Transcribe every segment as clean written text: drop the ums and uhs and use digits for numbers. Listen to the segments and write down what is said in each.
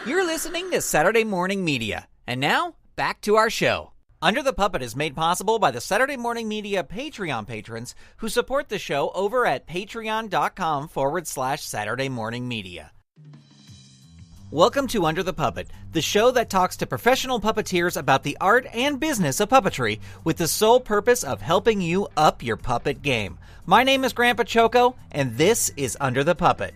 You're listening to Saturday Morning Media. And now, back to our show. Under the Puppet is made possible by the Saturday Morning Media Patreon patrons who support the show over at patreon.com/Saturday Morning Media. Welcome to Under the Puppet, the show that talks to professional puppeteers about the art and business of puppetry with the sole purpose of helping you up your puppet game. My name is Grandpa Choco, and this is Under the Puppet.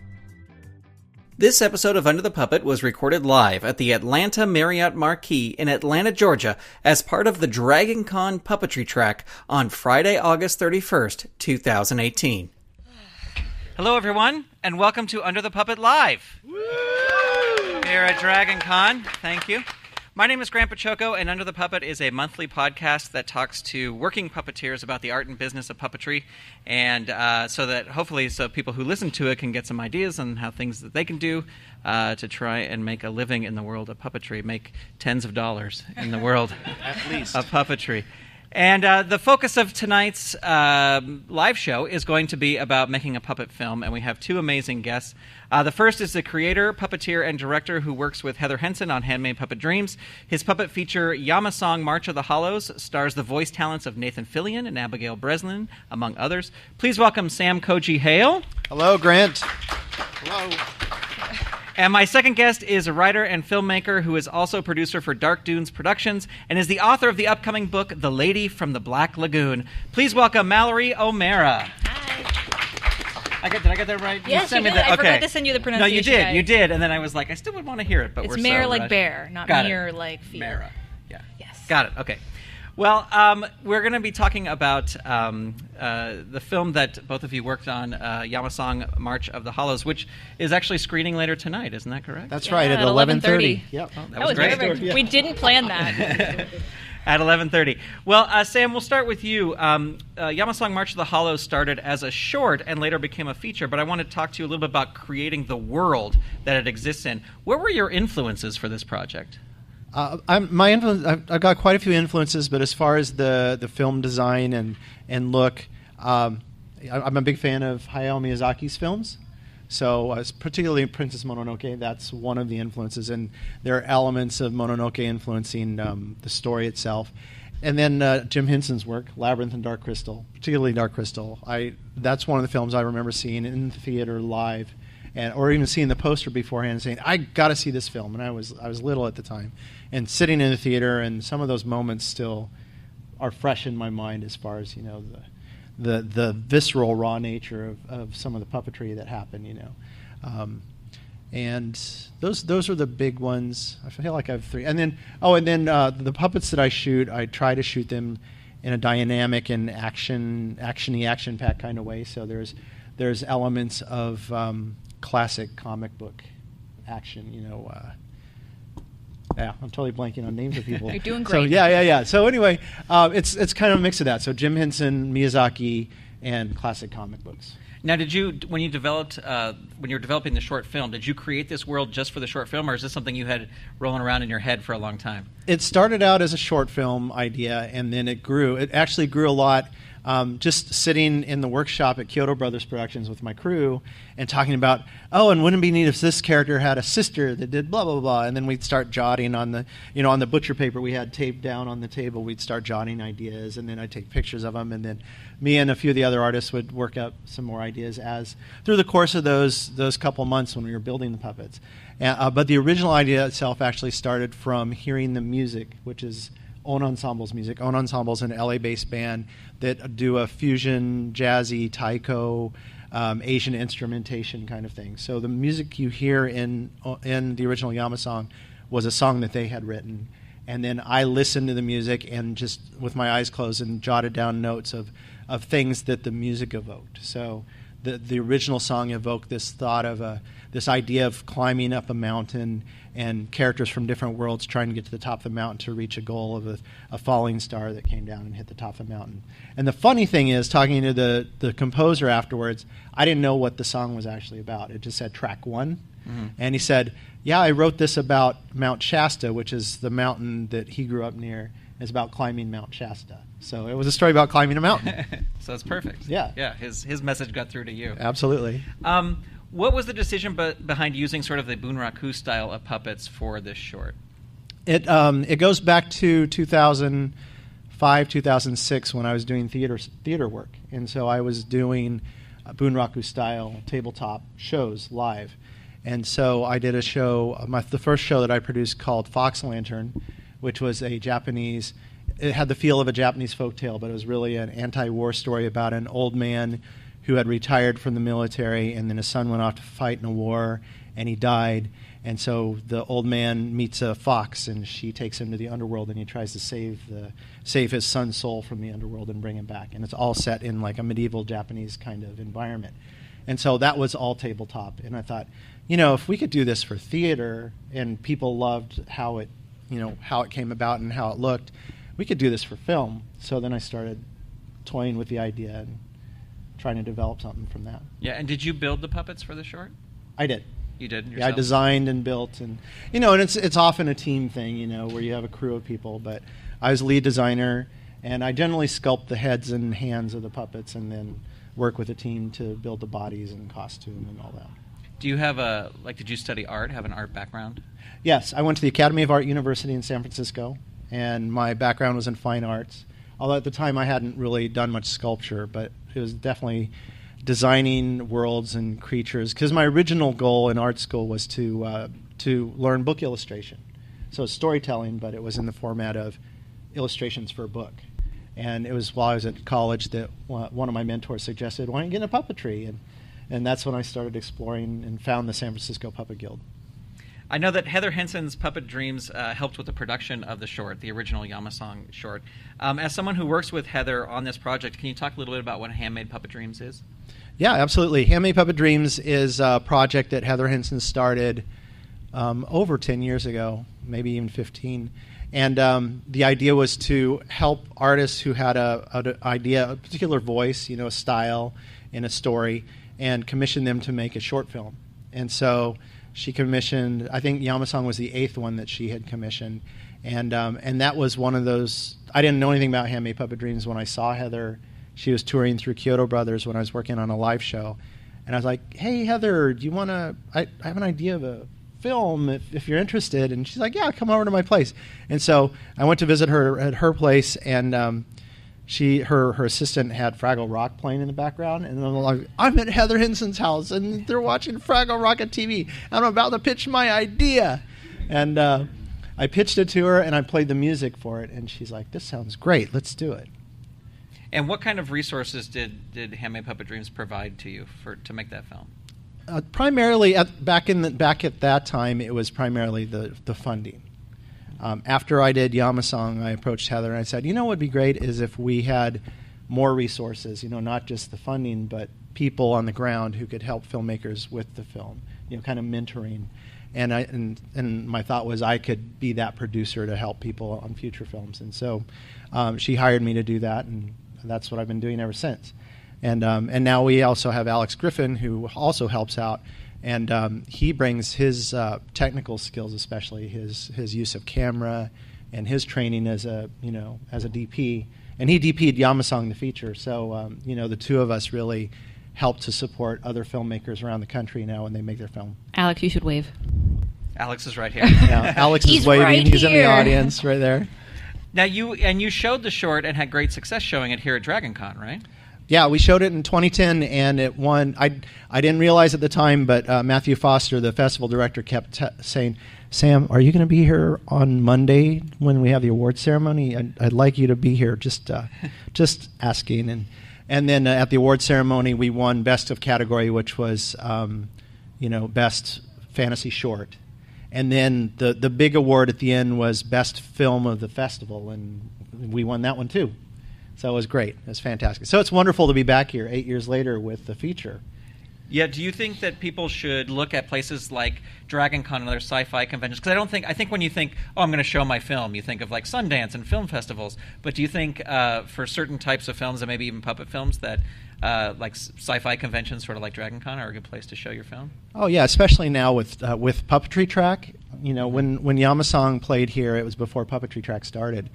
This episode of Under the Puppet was recorded live at the Atlanta Marriott Marquis in Atlanta, Georgia, as part of the Dragon Con Puppetry Track on Friday, August 31st, 2018. Hello, everyone, and welcome to Under the Puppet Live. Woo! Here at Dragon Con. Thank you. My name is Grandpa Choco, and Under the Puppet is a monthly podcast that talks to working puppeteers about the art and business of puppetry, and so that hopefully people who listen to it can get some ideas on how things that they can do to try and make a living in the world of puppetry, make tens of dollars in the world at least of puppetry. And the focus of tonight's live show is going to be about making a puppet film, and we have two amazing guests. The first is the creator, puppeteer, and director who works with Heather Henson on Handmade Puppet Dreams. His puppet feature, Yamasong, March of the Hollows, stars the voice talents of Nathan Fillion and Abigail Breslin, among others. Please welcome Sam Koji Hale. Hello, Grant. Hello. And my second guest is a writer and filmmaker who is also producer for Dark Dunes Productions and is the author of the upcoming book, The Lady from the Black Lagoon. Please welcome Mallory O'Mara. Hi. Did I get that right? Yes, you did. I forgot to send you the pronunciation. No, you did. And then I was like, I still would want to hear it, but it's mare like bear, not mere like fear. Mara. Yeah. Yes. Got it. Okay. Well, we're going to be talking about the film that both of you worked on, Yamasong, March of the Hollows, which is actually screening later tonight. Isn't that correct? That's right, at 11:30. Yep. Oh, that was great. Perfect. Yeah. We didn't plan that. At 11:30. Well, Sam, we'll start with you. Yamasong, March of the Hollows started as a short and later became a feature, but I want to talk to you a little bit about creating the world that it exists in. What were your influences for this project? I've got quite a few influences, but as far as the film design and look, I'm a big fan of Hayao Miyazaki's films. So particularly Princess Mononoke, that's one of the influences, and there are elements of Mononoke influencing the story itself. And then Jim Henson's work, Labyrinth and Dark Crystal, particularly Dark Crystal. That's one of the films I remember seeing in the theater live, or even seeing the poster beforehand and saying, I got to see this film. And I was little at the time. And sitting in the theater, and some of those moments still are fresh in my mind as far as, the visceral, raw nature of some of the puppetry that happened, and those are the big ones. I feel like I have three. And then the puppets that I shoot, I try to shoot them in a dynamic and action-packed kind of way. So there's elements of classic comic book action, Yeah, I'm totally blanking on names of people. You're doing great. So yeah. So anyway, it's kind of a mix of that. So Jim Henson, Miyazaki, and classic comic books. Now, when you were developing the short film, did you create this world just for the short film, or is this something you had rolling around in your head for a long time? It started out as a short film idea, and then it grew. It actually grew a lot. Just sitting in the workshop at Kyoto Brothers Productions with my crew and talking about, and wouldn't it be neat if this character had a sister that did blah, blah, blah. And then we'd start jotting on the butcher paper we had taped down on the table. We'd start jotting ideas, and then I'd take pictures of them. And then me and a few of the other artists would work up some more ideas through the course of those couple months when we were building the puppets. But the original idea itself actually started from hearing the music, which is Own Ensemble's music. Own Ensemble's an LA-based band that do a fusion, jazzy, taiko, Asian instrumentation kind of thing. So the music you hear in the original Yamasong was a song that they had written. And then I listened to the music and just with my eyes closed and jotted down notes of things that the music evoked. So the original song evoked this thought of this idea of climbing up a mountain and characters from different worlds trying to get to the top of the mountain to reach a goal of a falling star that came down and hit the top of the mountain. And the funny thing is, talking to the composer afterwards, I didn't know what the song was actually about. It just said track 1. Mm-hmm. And he said, yeah, I wrote this about Mount Shasta, which is the mountain that he grew up near. It's about climbing Mount Shasta. So it was a story about climbing a mountain. So it's perfect. Yeah. Yeah, his message got through to you. Absolutely. What was the decision behind using sort of the bunraku style of puppets for this short? It goes back to 2005, 2006 when I was doing theater work, and so I was doing bunraku style tabletop shows live, and so I did a show, the first show that I produced called Fox Lantern, which was a Japanese. It had the feel of a Japanese folktale, but it was really an anti-war story about an old man who had retired from the military, and then his son went off to fight in a war, and he died. And so the old man meets a fox, and she takes him to the underworld, and he tries to save his son's soul from the underworld and bring him back. And it's all set in like a medieval Japanese kind of environment. And so that was all tabletop. And I thought, if we could do this for theater, and people loved how it came about and how it looked, we could do this for film. So then I started toying with the idea and trying to develop something from that. Yeah, and did you build the puppets for the short? I did. You did yourself? Yeah, I designed and built, and and it's often a team thing, where you have a crew of people. But I was lead designer, and I generally sculpt the heads and hands of the puppets, and then work with a team to build the bodies and costume and all that. Do you have did you study art? Have an art background? Yes, I went to the Academy of Art University in San Francisco, and my background was in fine arts. Although at the time I hadn't really done much sculpture, but it was definitely designing worlds and creatures, because my original goal in art school was to learn book illustration. So it's storytelling, but it was in the format of illustrations for a book. And it was while I was at college that one of my mentors suggested, why don't you get into puppetry? And that's when I started exploring and found the San Francisco Puppet Guild. I know that Heather Henson's Puppet Dreams helped with the production of the short, the original Yamasong short. As someone who works with Heather on this project, can you talk a little bit about what Handmade Puppet Dreams is? Yeah, absolutely. Handmade Puppet Dreams is a project that Heather Henson started over 10 years ago, maybe even 15. And the idea was to help artists who had an idea, a particular voice, a style in a story, and commission them to make a short film. And so she commissioned, I think Yamasong was the 8th one that she had commissioned. And that was one of those, I didn't know anything about Handmade Puppet Dreams when I saw Heather. She was touring through Kyoto Brothers when I was working on a live show. And I was like, hey, Heather, do you want to, I have an idea of a film if you're interested. And she's like, yeah, come over to my place. And so I went to visit her at her place, and her assistant had Fraggle Rock playing in the background, and I'm like, I'm at Heather Henson's house, and they're watching Fraggle Rock on TV. I'm about to pitch my idea. And I pitched it to her, and I played the music for it, and she's like, this sounds great, let's do it. And what kind of resources did Handmade Puppet Dreams provide to you to make that film? Primarily, back at that time, it was primarily the funding. After I did Yamasong, I approached Heather and I said, what would be great is if we had more resources, not just the funding, but people on the ground who could help filmmakers with the film, kind of mentoring. And my thought was I could be that producer to help people on future films. And so she hired me to do that, and that's what I've been doing ever since. And now we also have Alex Griffin, who also helps out. And he brings his technical skills, especially his use of camera and his training as a DP. And he DP'd Yamasong the feature. So the two of us really help to support other filmmakers around the country now when they make their film. Alex, you should wave. Alex is right here. Yeah, Alex is waving. Right He's in the here. audience right there. Now you showed the short and had great success showing it here at DragonCon, right? Yeah, we showed it in 2010, and it won. I didn't realize at the time, but Matthew Foster, the festival director, kept saying, Sam, are you going to be here on Monday when we have the award ceremony? I'd like you to be here, just asking. And then at the award ceremony, we won Best of Category, which was, Best Fantasy Short. And then the big award at the end was Best Film of the Festival, and we won that one too. So it was great. It was fantastic. So it's wonderful to be back here 8 years later with the feature. Yeah, do you think that people should look at places like DragonCon and other sci-fi conventions? Because I think when you think, I'm going to show my film, you think of like Sundance and film festivals. But do you think for certain types of films and maybe even puppet films that like sci-fi conventions sort of like DragonCon are a good place to show your film? Oh yeah, especially now with Puppetry Track. When Yamasong played here, it was before Puppetry Track started.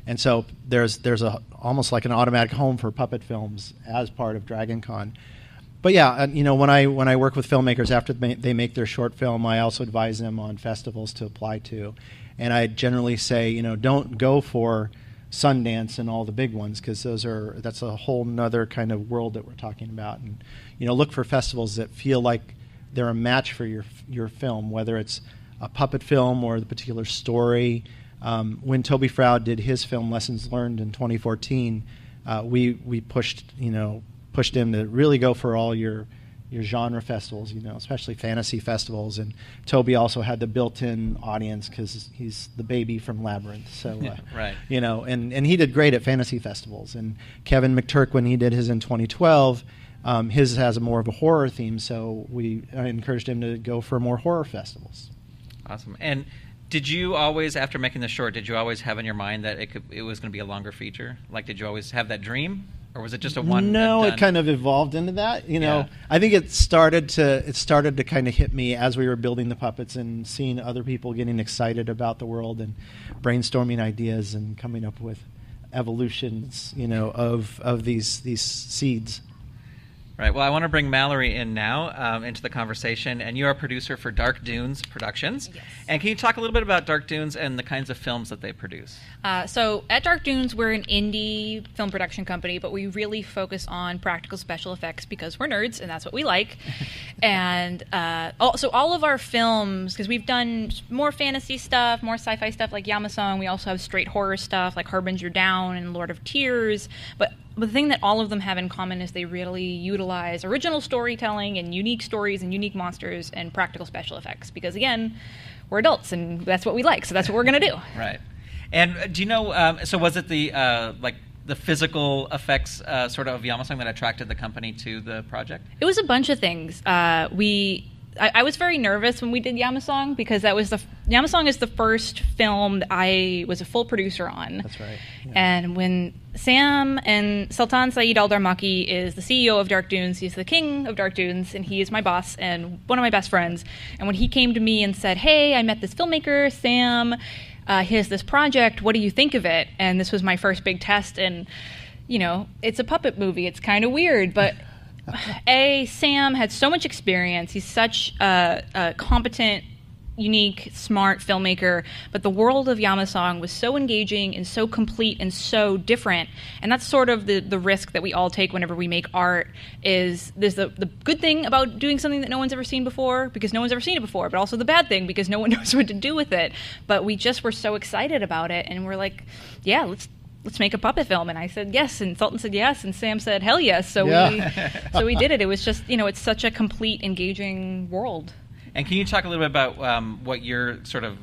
And so there's almost like an automatic home for puppet films as part of DragonCon. But yeah, when I work with filmmakers after they make their short film, I also advise them on festivals to apply to, and I generally say, don't go for Sundance and all the big ones, because that's a whole nother kind of world that we're talking about, and look for festivals that feel like they're a match for your film, whether it's a puppet film or the particular story. When Toby Froud did his film Lessons Learned in 2014, we pushed him to really go for all your genre festivals, especially fantasy festivals. And Toby also had the built-in audience because he's the baby from Labyrinth. So, right. And he did great at fantasy festivals. And Kevin McTurk, when he did his in 2012, his has more of a horror theme. So I encouraged him to go for more horror festivals. Awesome. And did you always, after making the short, did you always have in your mind that it was going to be a longer feature? Like, did you always have that dream? Or was it just a one? No, it kind of evolved into that. I think it started to kind of hit me as we were building the puppets and seeing other people getting excited about the world and brainstorming ideas and coming up with evolutions, of these seeds. Right. Well, I want to bring Mallory in now into the conversation, and you are a producer for Dark Dunes Productions. Yes. And can you talk a little bit about Dark Dunes and the kinds of films that they produce? So at Dark Dunes, we're an indie film production company, but we really focus on practical special effects because we're nerds, and that's what we like. And so all of our films, because we've done more fantasy stuff, more sci-fi stuff like Yamasong. We also have straight horror stuff like Harbinger Down and Lord of Tears. But the thing that all of them have in common is they really utilize original storytelling and unique stories and unique monsters and practical special effects. Because again, we're adults and that's what we like, so that's what we're going to do. Right. And do you know? So was it the physical effects sort of Yamasong that attracted the company to the project? It was a bunch of things. I was very nervous when we did Yamasong because Yamasong is the first film that I was a full producer on. That's right. Yeah. And when Sam and Sultan Saeed Al-Darmaki is the CEO of Dark Dunes, he's the king of Dark Dunes, and he is my boss and one of my best friends. And when he came to me and said, "Hey, I met this filmmaker, Sam, he has this project, what do you think of it?" And this was my first big test, and it's a puppet movie, it's kind of weird, but Sam had so much experience. He's such a competent, unique, smart filmmaker, but the world of Yamasong was so engaging and so complete and so different. And that's sort of the risk that we all take whenever we make art. Is there's the good thing about doing something that no one's ever seen before because no one's ever seen it before, but also the bad thing because no one knows what to do with it. But we just were so excited about it, and we're like, yeah, let's make a puppet film. And I said yes, and Sultan said yes, and Sam said hell yes. So we did it. It was just, it's such a complete, engaging world. And can you talk a little bit about what your sort of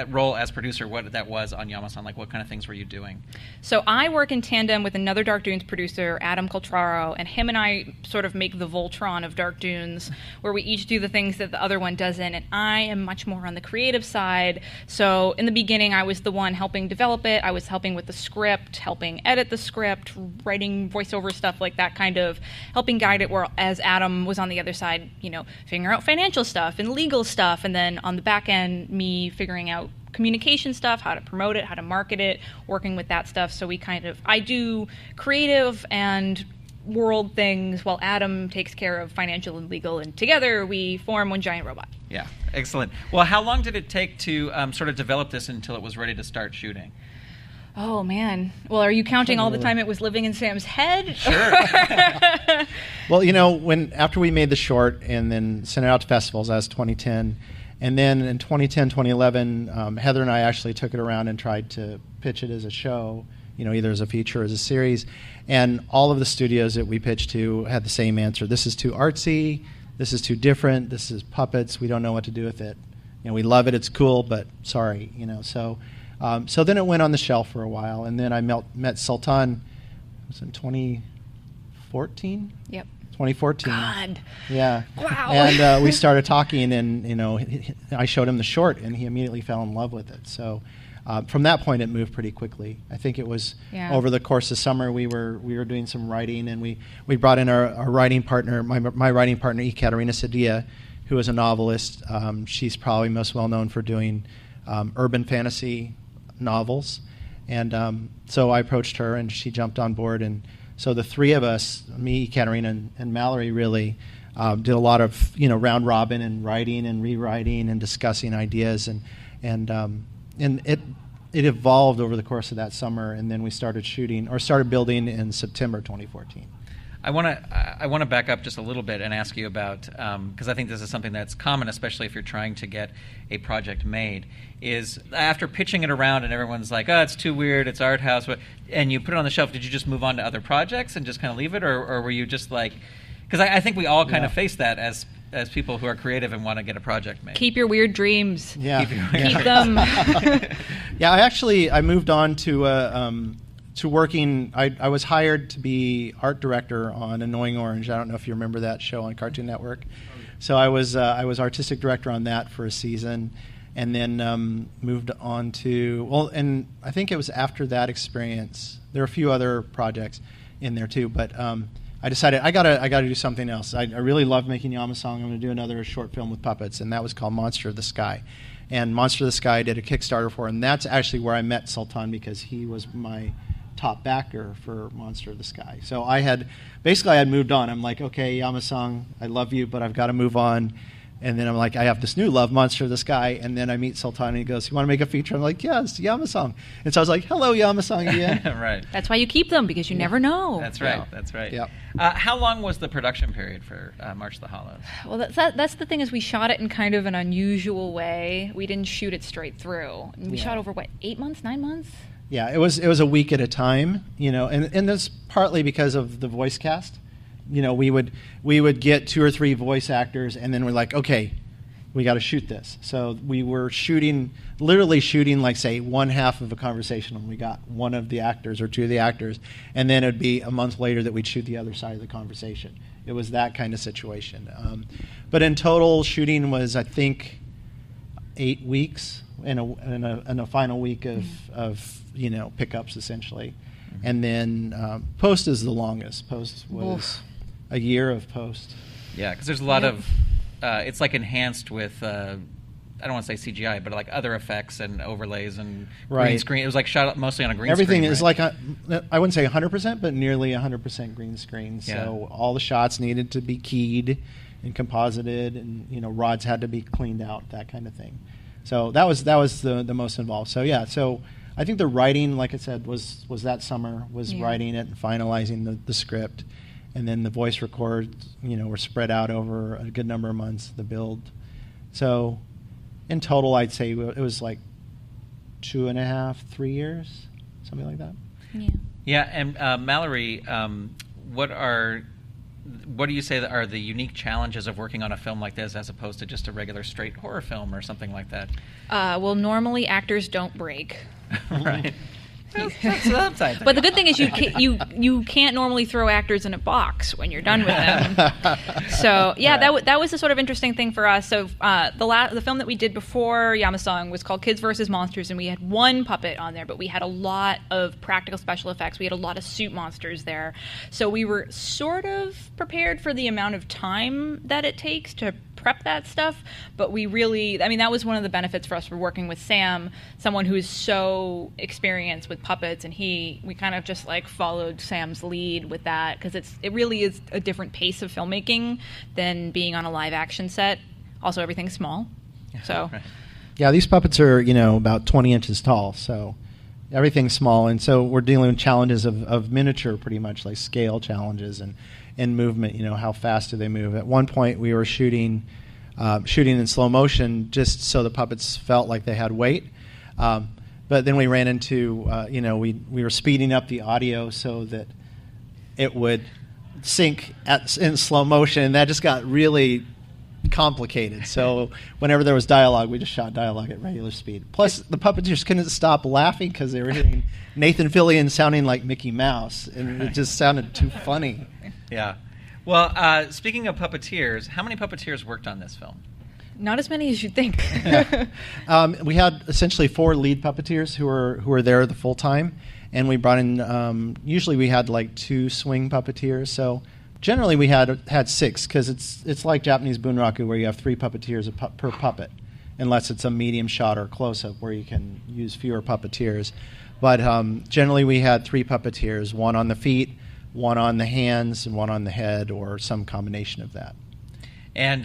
role as producer, what that was on Yamasong? Like, what kind of things were you doing? So I work in tandem with another Dark Dunes producer, Adam Coltraro, and him and I sort of make the Voltron of Dark Dunes, where we each do the things that the other one doesn't, and I am much more on the creative side. So in the beginning, I was the one helping develop it. I was helping with the script, helping edit the script, writing voiceover stuff like that, kind of helping guide it, whereas Adam was on the other side, figuring out financial stuff and legal stuff, and then on the back end, me figuring out communication stuff, how to promote it, how to market it, working with that stuff. So I do creative and world things while Adam takes care of financial and legal, and together we form one giant robot. Yeah, excellent. Well, how long did it take to sort of develop this until it was ready to start shooting? Oh, man. Well, are you counting all the time it was living in Sam's head? Sure. Well, after we made the short and then sent it out to festivals, that was 2010. And then in 2010, 2011, Heather and I actually took it around and tried to pitch it as a show, either as a feature or as a series. And all of the studios that we pitched to had the same answer. This is too artsy. This is too different. This is puppets. We don't know what to do with it. We love it. It's cool, but sorry, So then it went on the shelf for a while. And then I met Sultan, it was in 2014? Yep. 2014. God. Yeah. Wow. And we started talking, and I showed him the short, and he immediately fell in love with it. So from that point, it moved pretty quickly. I think it was over the course of summer we were doing some writing, and we brought in our writing partner, my writing partner, Ekaterina Sadia, who is a novelist. She's probably most well known for doing urban fantasy novels, and so I approached her, and she jumped on board and So the three of us, me, Katerina, and Mallory, really did a lot of round robin and writing and rewriting and discussing ideas, and it evolved over the course of that summer, and then we started building in September 2014. I want to back up just a little bit and ask you about, because I think this is something that's common, especially if you're trying to get a project made, is after pitching it around and everyone's like, oh, it's too weird, it's art house, and you put it on the shelf, did you just move on to other projects and just kind of leave it, or were you just like, because I think we all kind of face that as people who are creative and want to get a project made. Keep your weird dreams. Yeah. Keep them. Yeah, I moved on to working. I was hired to be art director on Annoying Orange. I don't know if you remember that show on Cartoon Network. So I was artistic director on that for a season, and then moved on to and I think it was after that experience. There were a few other projects in there too, but I decided I gotta do something else. I really love making Yamasong. I'm going to do another short film with puppets, and that was called Monster of the Sky. And Monster of the Sky I did a Kickstarter for, and that's actually where I met Sultan, because he was my top backer for Monster of the Sky. So I had moved on. I'm like, okay, Yamasong, I love you, but I've got to move on. And then I'm like, I have this new love, Monster of the Sky. And then I meet Sultan, and he goes, you want to make a feature? I'm like, yes, Yamasong. And so I was like, hello, Yamasong again. Right. That's why you keep them, because you never know. That's right. Yeah. That's right. Yeah. How long was the production period for March of the Hollows? Well, that's the thing, is we shot it in kind of an unusual way. We didn't shoot it straight through. We shot over, 8 months, 9 months? Yeah, it was a week at a time, and that's partly because of the voice cast. We would get 2 or 3 voice actors, and then we're like, okay, we got to shoot this. So we were literally shooting, like, say, one half of a conversation when we got one of the actors or 2 of the actors, and then it'd be a month later that we'd shoot the other side of the conversation. It was that kind of situation. But in total, shooting was, I think, 8 weeks and a final week of pickups, essentially. Mm-hmm. And then post is the longest. Post was a year of post. Yeah, because there's a lot of it's like enhanced with I don't want to say CGI, but like other effects and overlays and green screen. It was like shot mostly on a green screen. Everything is like I wouldn't say 100%, but nearly 100% green screen. Yeah. So all the shots needed to be keyed and composited, and rods had to be cleaned out, that kind of thing. So that was the most involved. So yeah, so I think the writing, like I said, was that summer, writing it and finalizing the script, and then the voice records, were spread out over a good number of months, the build. So in total, I'd say it was like 2.5, 3 years, something like that. Yeah. Yeah, and Mallory, what do you say that are the unique challenges of working on a film like this as opposed to just a regular straight horror film or something like that? Well, normally actors don't break. Right. Sometimes. But the good thing is you can't normally throw actors in a box when you're done with them. So yeah, that was the sort of interesting thing for us. So the film that we did before Yamasong was called Kids vs. Monsters, and we had one puppet on there, but we had a lot of practical special effects. We had a lot of suit monsters there. So we were sort of prepared for the amount of time that it takes to prep that stuff, but we really, that was one of the benefits for us for working with Sam, someone who is so experienced with puppets, and we kind of just like followed Sam's lead with that, because it really is a different pace of filmmaking than being on a live action set. Also, everything's small, so. Yeah, these puppets are, about 20 inches tall, so everything's small, and so we're dealing with challenges of miniature, pretty much, like scale challenges and movement, how fast do they move. At one point we were shooting in slow motion just so the puppets felt like they had weight, but then we ran into we were speeding up the audio so that it would sync in slow motion, and that just got really complicated. So whenever there was dialogue, we just shot dialogue at regular speed. Plus the puppeteers couldn't stop laughing because they were hearing Nathan Fillion sounding like Mickey Mouse, and it just sounded too funny. Yeah. Well, speaking of puppeteers, how many puppeteers worked on this film? Not as many as you'd think. We had essentially 4 lead puppeteers who were there the full time, and we brought in usually we had like 2 swing puppeteers. So generally we had 6, because it's like Japanese bunraku, where you have 3 puppeteers per puppet, unless it's a medium shot or close up where you can use fewer puppeteers. But generally we had 3 puppeteers, 1 on the feet, one on the hands and one on the head, or some combination of that. And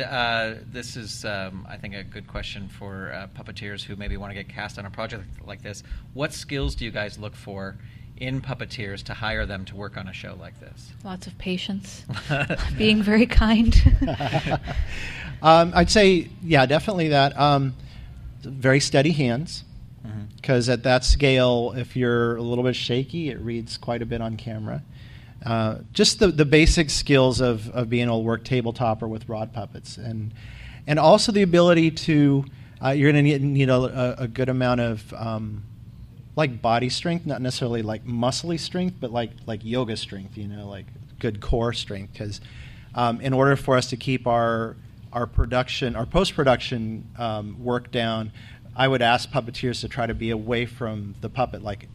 this is, I think, a good question for puppeteers who maybe want to get cast on a project like this. What skills do you guys look for in puppeteers to hire them to work on a show like this? Lots of patience, being very kind. I'd say, yeah, definitely that. Very steady hands, because at that scale, if you're a little bit shaky, it reads quite a bit on camera. Just the basic skills of being able to work tabletop or with rod puppets, and also the ability to you're going to need a good amount of like body strength, not necessarily like muscly strength, but like yoga strength, like good core strength, because in order for us to keep our post-production work down, I would ask puppeteers to try to be away from the puppet, like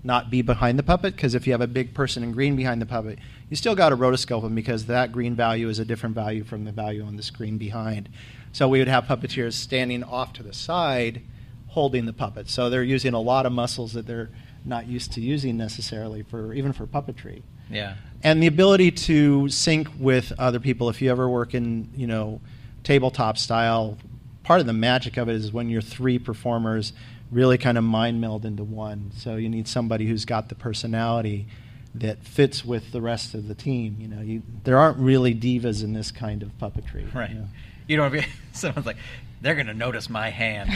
not be behind the puppet, because if you have a big person in green behind the puppet, you still got to rotoscope them, because that green value is a different value from the value on the screen behind. So we would have puppeteers standing off to the side holding the puppet. So they're using a lot of muscles that they're not used to using necessarily even for puppetry. Yeah. And the ability to sync with other people. If you ever work in, tabletop style, part of the magic of it is when your three performers really kind of mind meld into one. So you need somebody who's got the personality that fits with the rest of the team. There aren't really divas in this kind of puppetry. Right. You don't have someone's like, they're going to notice my hand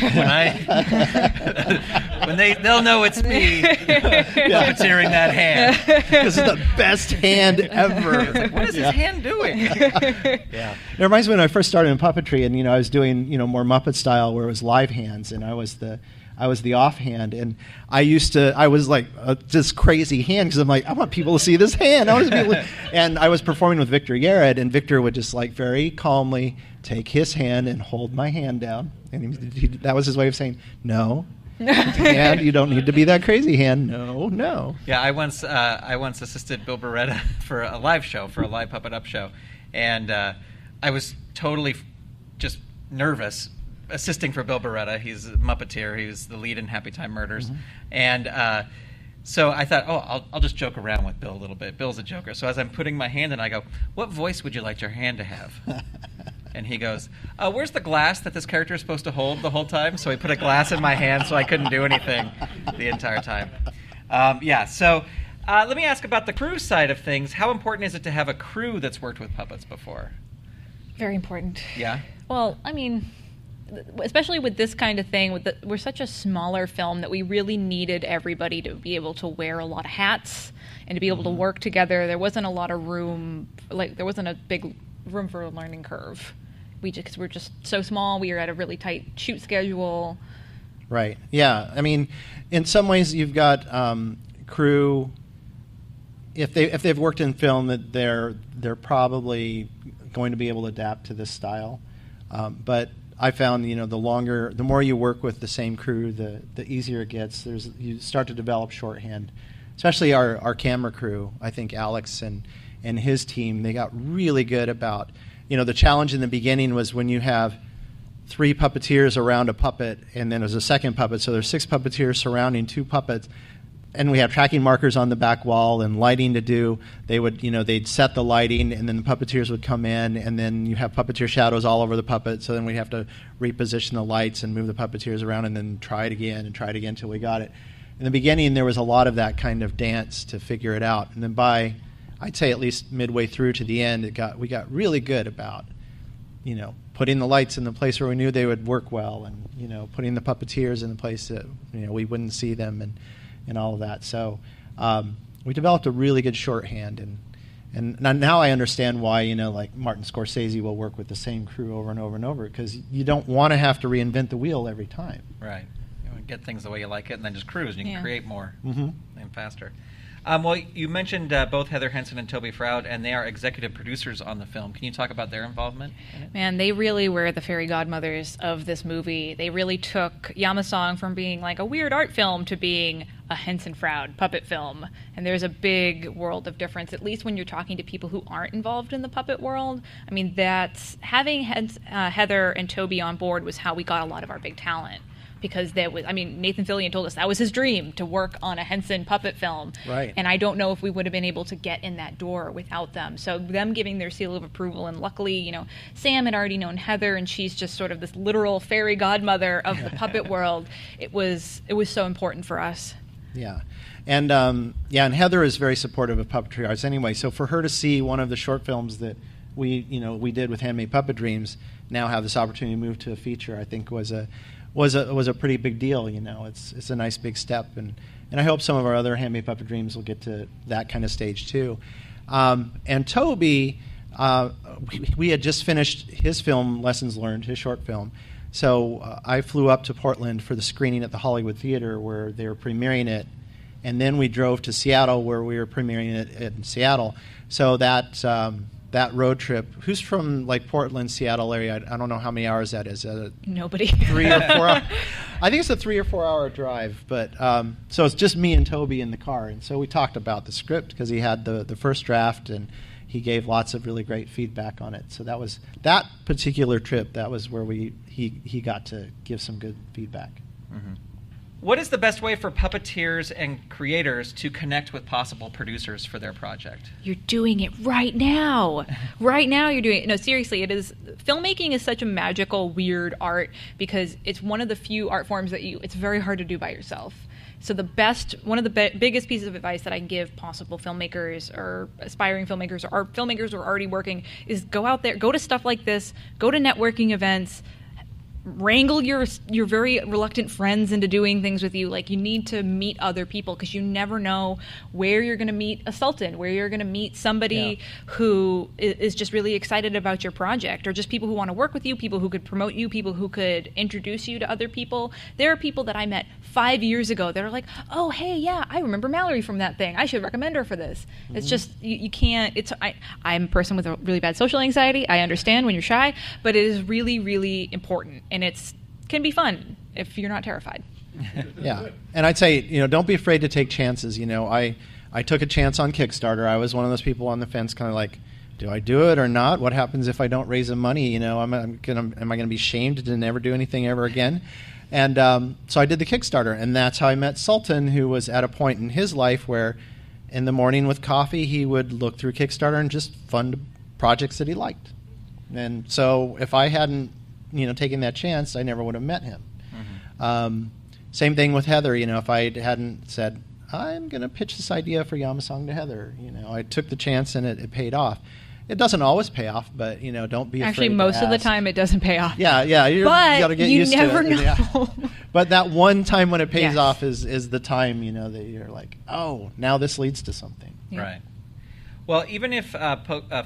when they'll know it's me puppeteering that hand. This is the best hand ever. Like, what is his hand doing? Yeah. It reminds me when I first started in puppetry, and I was doing more Muppet style, where it was live hands, and I was the offhand, and I was like this crazy hand, because I'm like, I want people to see this hand. And I was performing with Victor Yared, and Victor would just like very calmly take his hand and hold my hand down, and that was his way of saying, no, hand, you don't need to be that crazy hand. No. Yeah, I once assisted Bill Beretta for a live puppet up show, and I was totally just nervous assisting for Bill Beretta. He's a Muppeteer. He was the lead in Happy Time Murders. And so I thought, I'll just joke around with Bill a little bit. Bill's a joker. So as I'm putting my hand in, I go, what voice would you like your hand to have? And he goes, where's the glass that this character is supposed to hold the whole time? So he put a glass in my hand so I couldn't do anything the entire time. So let me ask about the crew side of things. How important is it to have a crew that's worked with puppets before? Very important. Yeah? Well, I mean, especially with this kind of thing, we're such a smaller film that we really needed everybody to be able to wear a lot of hats and to be able to work together. There wasn't a lot of room, there wasn't a big room for a learning curve. Because we're just so small, we were at a really tight shoot schedule. Right. Yeah. I mean, in some ways, you've got crew. If they've worked in film, that they're probably going to be able to adapt to this style. But I found, the more you work with the same crew, the easier it gets. You start to develop shorthand, especially our camera crew. I think Alex and his team, they got really good about, the challenge in the beginning was when you have 3 puppeteers around a puppet, and then there's a second puppet, so there's 6 puppeteers surrounding 2 puppets, and we have tracking markers on the back wall and lighting to do. They would, they'd set the lighting, and then the puppeteers would come in, and then you have puppeteer shadows all over the puppet, so then we'd have to reposition the lights and move the puppeteers around, and then try it again until we got it. In the beginning, there was a lot of that kind of dance to figure it out, and then by, I'd say at least midway through to the end, we got really good about, putting the lights in the place where we knew they would work well, and putting the puppeteers in the place that we wouldn't see them, and all of that. So we developed a really good shorthand, and now I understand why like Martin Scorsese will work with the same crew over and over and over, because you don't want to have to reinvent the wheel every time. Right. You want to get things the way you like it, and then just cruise, and you can create more and faster. Well, you mentioned both Heather Henson and Toby Froud, and they are executive producers on the film. Can you talk about their involvement in it? Man, they really were the fairy godmothers of this movie. They really took Yamasong from being like a weird art film to being a Henson Froud puppet film. And there's a big world of difference, at least when you're talking to people who aren't involved in the puppet world. I mean, having Heather and Toby on board was how we got a lot of our big talent. because Nathan Fillion told us that was his dream, to work on a Henson puppet film. Right. And I don't know if we would have been able to get in that door without them. So them giving their seal of approval, and luckily, Sam had already known Heather, and she's just sort of this literal fairy godmother of the puppet world. It was so important for us. Yeah. And and Heather is very supportive of puppetry arts anyway. So for her to see one of the short films that we did with Handmade Puppet Dreams now have this opportunity to move to a feature, I think was a pretty big deal. It's a nice big step, and I hope some of our other Handmade Puppet Dreams will get to that kind of stage too. And Toby, we had just finished his film Lessons Learned, his short film. So I flew up to Portland for the screening at the Hollywood Theater where they were premiering it. And then we drove to Seattle where we were premiering it in Seattle. So that road trip, who's from like Portland, Seattle area? I don't know how many hours that is. Nobody. 3 or 4 hours. I think it's a 3 or 4 hour drive. But so it's just me and Toby in the car. And so we talked about the script because he had the first draft and he gave lots of really great feedback on it. So that was that particular trip. That was where he got to give some good feedback. Mm-hmm. What is the best way for puppeteers and creators to connect with possible producers for their project? You're doing it right now. Right now you're doing it. No, seriously, it is. Filmmaking is such a magical, weird art because it's one of the few art forms that it's very hard to do by yourself. So one of the biggest pieces of advice that I can give possible filmmakers or aspiring filmmakers or filmmakers who are already working is go out there, go to stuff like this, go to networking events, wrangle your very reluctant friends into doing things with you. Like, you need to meet other people because you never know where you're going to meet a sultan, where you're going to meet somebody who is just really excited about your project, or just people who want to work with you, people who could promote you, people who could introduce you to other people. There are people that I met 5 years ago that are like, oh, hey, yeah, I remember Mallory from that thing. I should recommend her for this. Mm-hmm. It's just, you can't, I'm a person with a really bad social anxiety. I understand when you're shy, but it is really, really important. And can be fun if you're not terrified. Yeah, and I'd say don't be afraid to take chances. I took a chance on Kickstarter. I was one of those people on the fence, kind of like, do I do it or not? What happens if I don't raise the money? Am I going to be shamed to never do anything ever again? And so I did the Kickstarter, and that's how I met Sultan, who was at a point in his life where, in the morning with coffee, he would look through Kickstarter and just fund projects that he liked. And so if I hadn't taking that chance, I never would have met him. Mm-hmm. Same thing with Heather. If I hadn't said, I'm going to pitch this idea for Yamasong to Heather, I took the chance and it paid off. It doesn't always pay off, but, don't be afraid. Actually, most of the time it doesn't pay off. Yeah. You got to get used to it. But you never know. But that one time when it pays off is the time, that you're like, oh, now this leads to something. Yeah. Right. Well, even if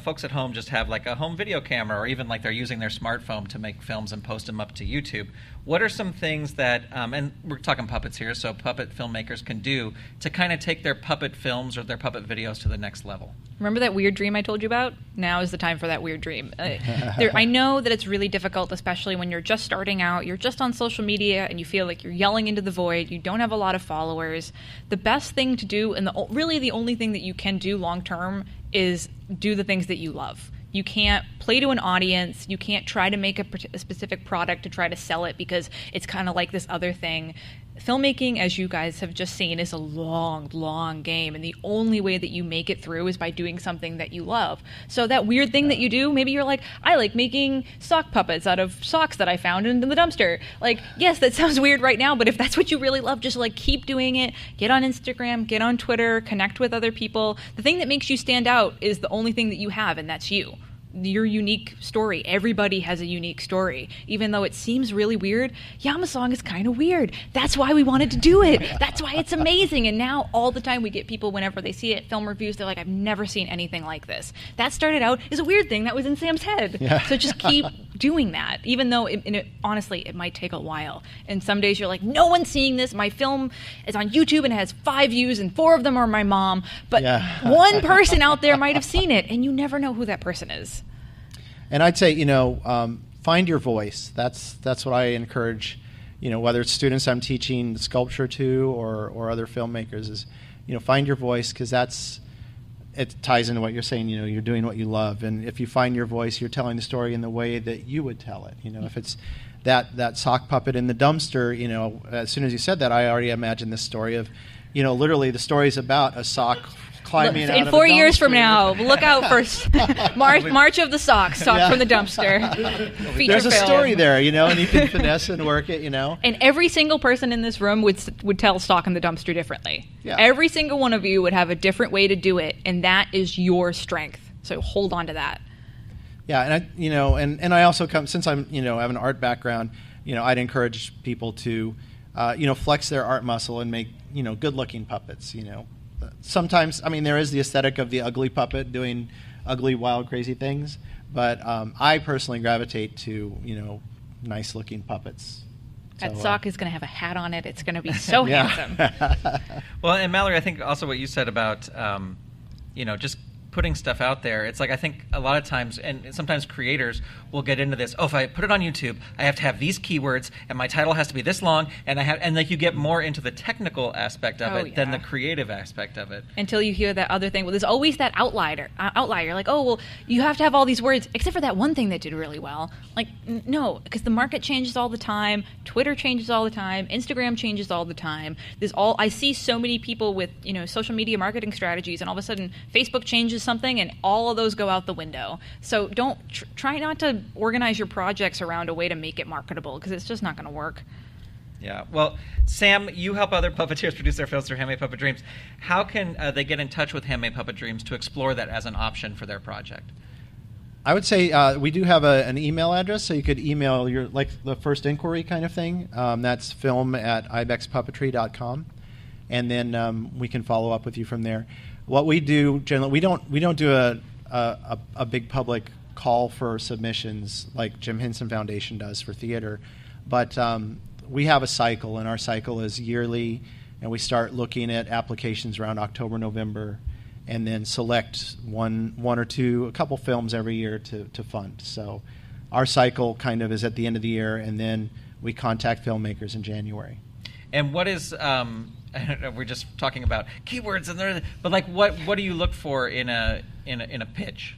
folks at home just have like a home video camera, or even like they're using their smartphone to make films and post them up to YouTube, what are some things that, and we're talking puppets here, so puppet filmmakers can do to kind of take their puppet films or their puppet videos to the next level? Remember that weird dream I told you about? Now is the time for that weird dream. I know that it's really difficult, especially when you're just starting out, you're just on social media, and you feel like you're yelling into the void, you don't have a lot of followers. The best thing to do, and really the only thing that you can do long term, is do the things that you love. You can't play to an audience. You can't try to make a specific product to try to sell it because it's kind of like this other thing. Filmmaking, as you guys have just seen, is a long, long game, and the only way that you make it through is by doing something that you love. So that weird thing that you do, maybe you're like, I like making sock puppets out of socks that I found in the dumpster. Like, yes, that sounds weird right now, but if that's what you really love, just like keep doing it. Get on Instagram, get on Twitter, connect with other people. The thing that makes you stand out is the only thing that you have, and that's you. Your unique story. Everybody has a unique story. Even though it seems really weird, Yamasong is kind of weird. That's why we wanted to do it. That's why it's amazing. And now all the time we get people, whenever they see it, film reviews, they're like, I've never seen anything like this. That started out as a weird thing that was in Sam's head. Yeah. So just keep doing that, even though honestly, it might take a while. And some days you're like, no one's seeing this. My film is on YouTube and it has 5 views and 4 of them are my mom. But one person out there might have seen it, and you never know who that person is. And I'd say, find your voice. That's what I encourage, whether it's students I'm teaching sculpture to or other filmmakers, is, find your voice, because it ties into what you're saying. You're doing what you love, and if you find your voice, you're telling the story in the way that you would tell it. If it's that sock puppet in the dumpster, as soon as you said that, I already imagined this story of, literally the story's about a sock climbing out of in a 4 years dumpster. from now, look out for March of the Sock from the dumpster. Feature There's a film. story there, and you can finesse and work it, And every single person in this room would tell Stock in the Dumpster differently. Yeah. Every single one of you would have a different way to do it, and that is your strength. So hold on to that. Yeah, and and I also come, since I'm I have an art background, I'd encourage people to flex their art muscle and make good looking puppets. Sometimes, there is the aesthetic of the ugly puppet doing ugly, wild, crazy things, but I personally gravitate to nice looking puppets. That So, sock is going to have a hat on it. It's going to be so Yeah. handsome. Well, and Mallory, I think also what you said about, just putting stuff out there. It's like, I think a lot of times, and sometimes creators will get into this. Oh, if I put it on YouTube, I have to have these keywords, and my title has to be this long, and like you get more into the technical aspect of it than the creative aspect of it. Until you hear that other thing. Well, there's always that outlier. Like, oh, well, you have to have all these words, except for that one thing that did really well. Like, no, because the market changes all the time. Twitter changes all the time. Instagram changes all the time. I see so many people with, social media marketing strategies, and all of a sudden Facebook changes something, and all of those go out the window. So don't try not to organize your projects around a way to make it marketable, because it's just not going to work. Yeah. Well, Sam, you help other puppeteers produce their films through Handmade Puppet Dreams. How can they get in touch with Handmade Puppet Dreams to explore that as an option for their project? I would say we do have an email address, so you could email the first inquiry kind of thing. That's film@ibexpuppetry.com, and then we can follow up with you from there. What we do generally, we don't do a big public call for submissions like Jim Henson Foundation does for theater, but we have a cycle, and our cycle is yearly, and we start looking at applications around October, November, and then select one or two, a couple films every year to fund. So our cycle kind of is at the end of the year, and then we contact filmmakers in January. And what is I don't know, we're just talking about keywords but like what do you look for in a pitch?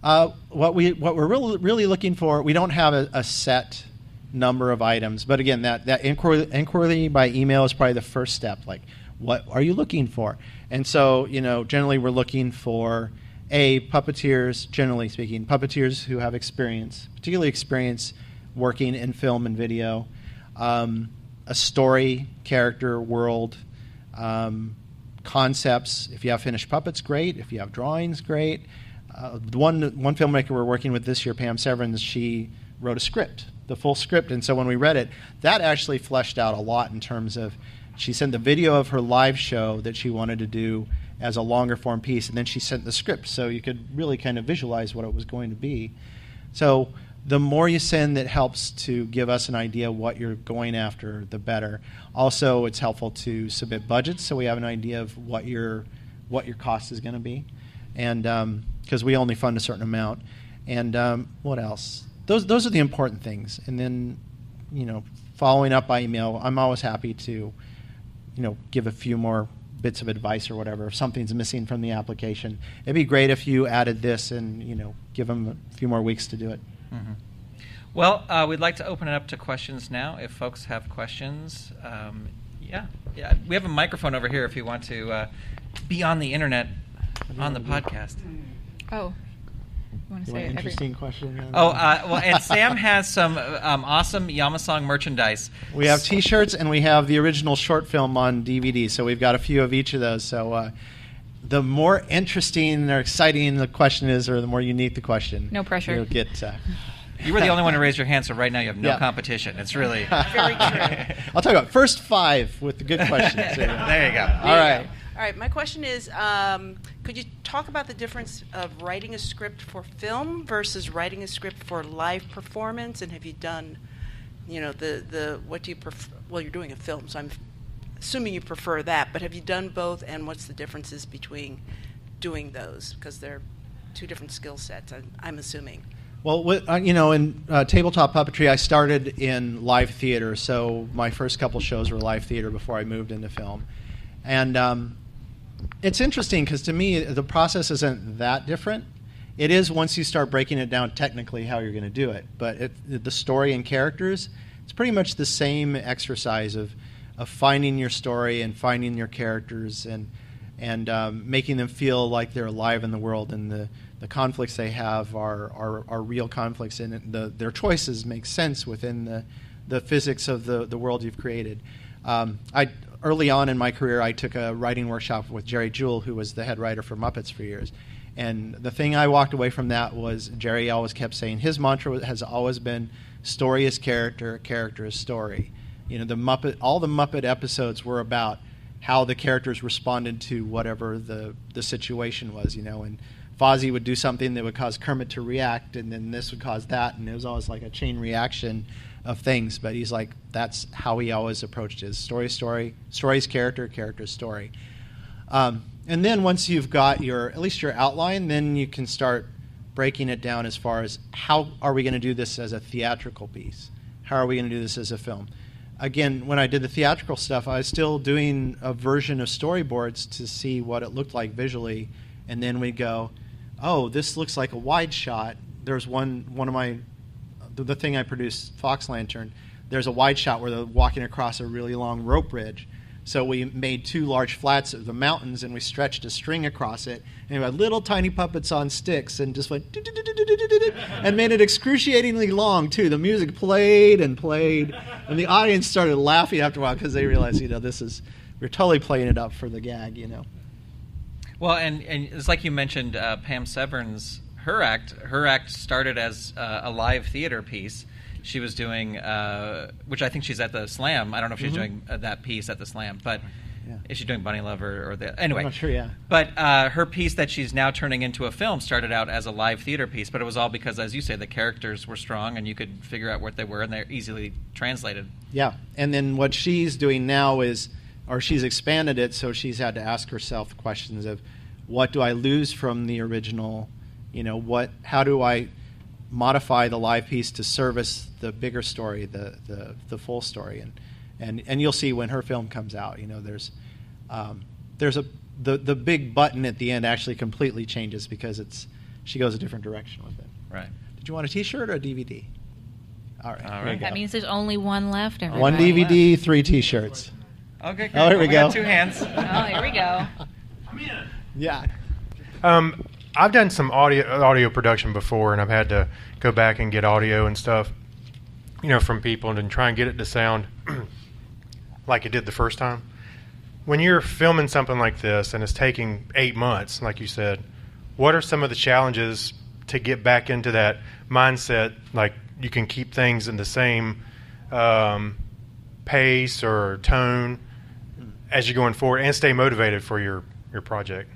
What we're really looking for, we don't have a set number of items, but again, that inquiry by email is probably the first step. Like, what are you looking for? And so, generally we're looking for puppeteers, generally speaking, puppeteers who have experience, particularly experience working in film and video, a story, character, world, concepts. If you have finished puppets, great. If you have drawings, great. One filmmaker we're working with this year, Pam Severns, she wrote a script, the full script, and so when we read it, that actually fleshed out a lot in terms of, she sent the video of her live show that she wanted to do as a longer form piece, and then she sent the script, so you could really kind of visualize what it was going to be. So the more you send, that helps to give us an idea of what you're going after, the better. Also, it's helpful to submit budgets, so we have an idea of what your cost is going to be, and because we only fund a certain amount. And what else? Those are the important things. And then, following up by email, I'm always happy to, give a few more bits of advice or whatever. If something's missing from the application, it'd be great if you added this and, give them a few more weeks to do it. Mm-hmm. Well, we'd like to open it up to questions now. If folks have questions, yeah, we have a microphone over here if you want to be on the internet on the podcast. Oh, you want to say An interesting question. Oh, well, and Sam has some awesome Yamasong merchandise. We have T-shirts and we have the original short film on DVD. So we've got a few of each of those. So the more interesting or exciting the question is, or the more unique the question, no pressure. You'll get. You were the only one to raise your hand, so right now you have no competition. It's really very true. I'll talk about first 5 with the good questions. There you go. All right. All right, my question is, could you talk about the difference of writing a script for film versus writing a script for live performance? And have you done, what do you prefer? Well, you're doing a film, so I'm assuming you prefer that, but have you done both, and what's the differences between doing those? Because they're two different skill sets, I'm assuming. Well, in tabletop puppetry, I started in live theater, so my first couple shows were live theater before I moved into film. And it's interesting because to me, the process isn't that different. it is once you start breaking it down technically how you're going to do it. But the story and characters, it's pretty much the same exercise of finding your story and finding your characters and making them feel like they're alive in the world, and the conflicts they have are real conflicts, and their choices make sense within the physics of the world you've created. Early on in my career, I took a writing workshop with Jerry Jewell, who was the head writer for Muppets for years. And the thing I walked away from that was Jerry always kept saying his mantra has always been story is character, character is story. You know, all the Muppet episodes were about how the characters responded to whatever the situation was, you know, and Fozzie would do something that would cause Kermit to react, and then this would cause that, and it was always like a chain reaction of things. But he's like, that's how he always approached his story's character, character's story. And then once you've got at least your outline, then you can start breaking it down as far as how are we going to do this as a theatrical piece? How are we going to do this as a film? Again, when I did the theatrical stuff, I was still doing a version of storyboards to see what it looked like visually, and then we'd go, oh, this looks like a wide shot. There's one of my, the thing I produced, Fox Lantern, there's a wide shot where they're walking across a really long rope bridge. So we made 2 large flats of the mountains, and we stretched a string across it, and we had little tiny puppets on sticks, and just went and made it excruciatingly long too. The music played and played, and the audience started laughing after a while because they realized, you know, we're totally playing it up for the gag, you know. Well, and it's like you mentioned, Pam Severn's her act started as a live theater piece. She was doing, which I think she's at the Slam. I don't know if she's doing that piece at the Slam, but is she doing Bunny Lover or the anyway? I'm not sure. Yeah. But her piece that she's now turning into a film started out as a live theater piece, but it was all because, as you say, the characters were strong and you could figure out what they were, and they're easily translated. Yeah, and then what she's doing now is, or she's expanded it, so she's had to ask herself questions of, what do I lose from the original? You know, how do I modify the live piece to service the bigger story, the full story, and you'll see when her film comes out. You know, there's the big button at the end actually completely changes because she goes a different direction with it. Right. Did you want a T-shirt or a DVD? All right. That means there's only one left. Everybody. 1 DVD, 3 T-shirts. Okay. Great. Oh, here we go. Got 2 hands. Oh, here we go. I'm in. Yeah. I've done some audio production before, and I've had to go back and get audio and stuff, you know, from people and try and get it to sound like it did the first time. When you're filming something like this and it's taking 8 months, like you said, what are some of the challenges to get back into that mindset, like you can keep things in the same pace or tone as you're going forward and stay motivated for your project?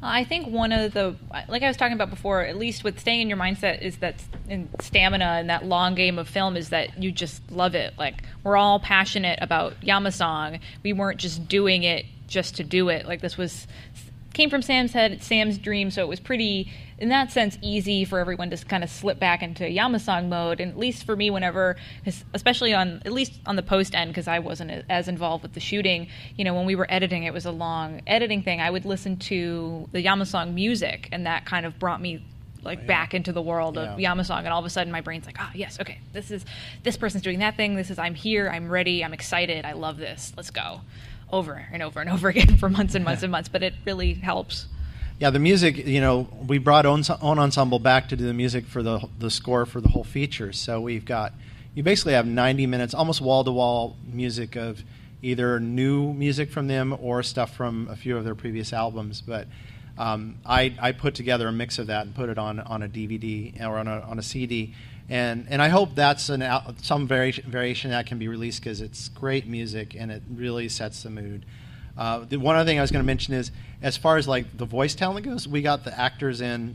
I think one of the, like I was talking about before, at least with staying in your mindset, is that in stamina and that long game of film is that you just love it. Like, we're all passionate about Yamasong. We weren't just doing it just to do it. Like, this came from Sam's head, it's Sam's dream, so it was pretty, in that sense, easy for everyone to kind of slip back into Yamasong mode. And at least for me, whenever, especially at least on the post end, because I wasn't as involved with the shooting, you know, when we were editing, it was a long editing thing. I would listen to the Yamasong music, and that kind of brought me back into the world of Yamasong, and all of a sudden my brain's like, yes, okay, this person's doing that thing, I'm here, I'm ready, I'm excited, I love this, let's go. Over and over and over again for months and months and months, but it really helps. Yeah, the music, you know, we brought Own Ensemble back to do the music for the score for the whole feature. So you basically have 90 minutes, almost wall-to-wall music of either new music from them or stuff from a few of their previous albums. But I put together a mix of that and put it on a DVD or on a CD. And I hope that's some variation that can be released because it's great music and it really sets the mood. The one other thing I was going to mention is, as far as like the voice talent goes, we got the actors in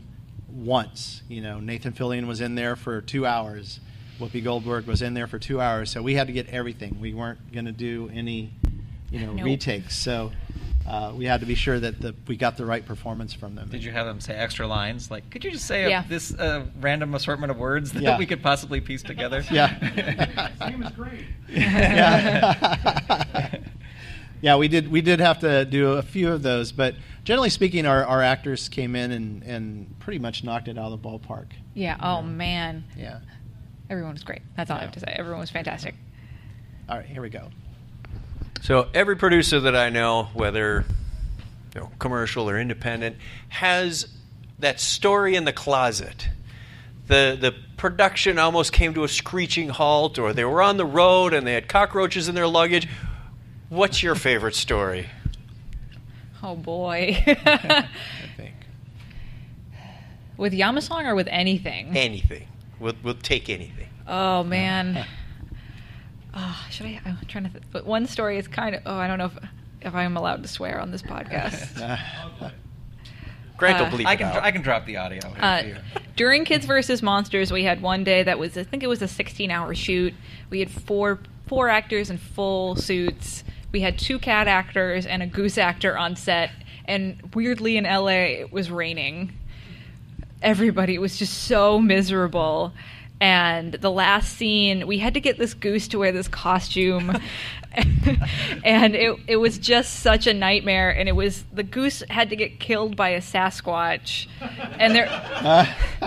once. You know, Nathan Fillion was in there for 2 hours. Whoopi Goldberg was in there for 2 hours. So we had to get everything. We weren't going to do any, retakes. So we had to be sure that we got the right performance from them. Did you have them say extra lines? Like, could you just say this random assortment of words that we could possibly piece together? Yeah. Sam is great. Yeah. Yeah, we did have to do a few of those, but generally speaking, our actors came in and pretty much knocked it out of the ballpark. Yeah. Oh man. Yeah. Everyone was great. That's all I have to say. Everyone was fantastic. All right, here we go. So every producer that I know, whether commercial or independent, has that story in the closet. The production almost came to a screeching halt, or they were on the road and they had cockroaches in their luggage. What's your favorite story? Oh boy. I think. With Yamasong or with anything? Anything. We'll take anything. Oh man. Should I? I'm trying to. But one story is kind of. Oh, I don't know if I'm allowed to swear on this podcast. Grant will bleep I it can out. I can drop the audio. During Kids vs. Monsters, we had one day that was, I think it was a 16-hour shoot. We had four actors in full suits. We had 2 cat actors and a goose actor on set. And weirdly in LA, it was raining. Everybody was just so miserable. And the last scene, we had to get this goose to wear this costume. And it was just such a nightmare. And the goose had to get killed by a Sasquatch. And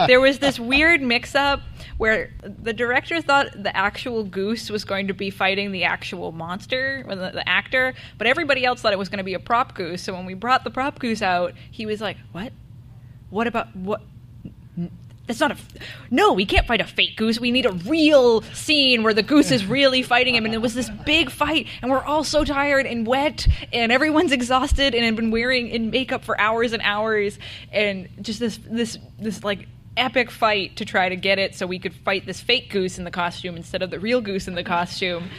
there was this weird mix-up where the director thought the actual goose was going to be fighting the actual monster, or the actor, but everybody else thought it was going to be a prop goose. So when we brought the prop goose out, he was like, "What? What about what? That's not no, we can't fight a fake goose. We need a real scene where the goose is really fighting him." And it was this big fight, and we're all so tired and wet, and everyone's exhausted and had been wearing in makeup for hours and hours, and just this like epic fight to try to get it so we could fight this fake goose in the costume instead of the real goose in the costume.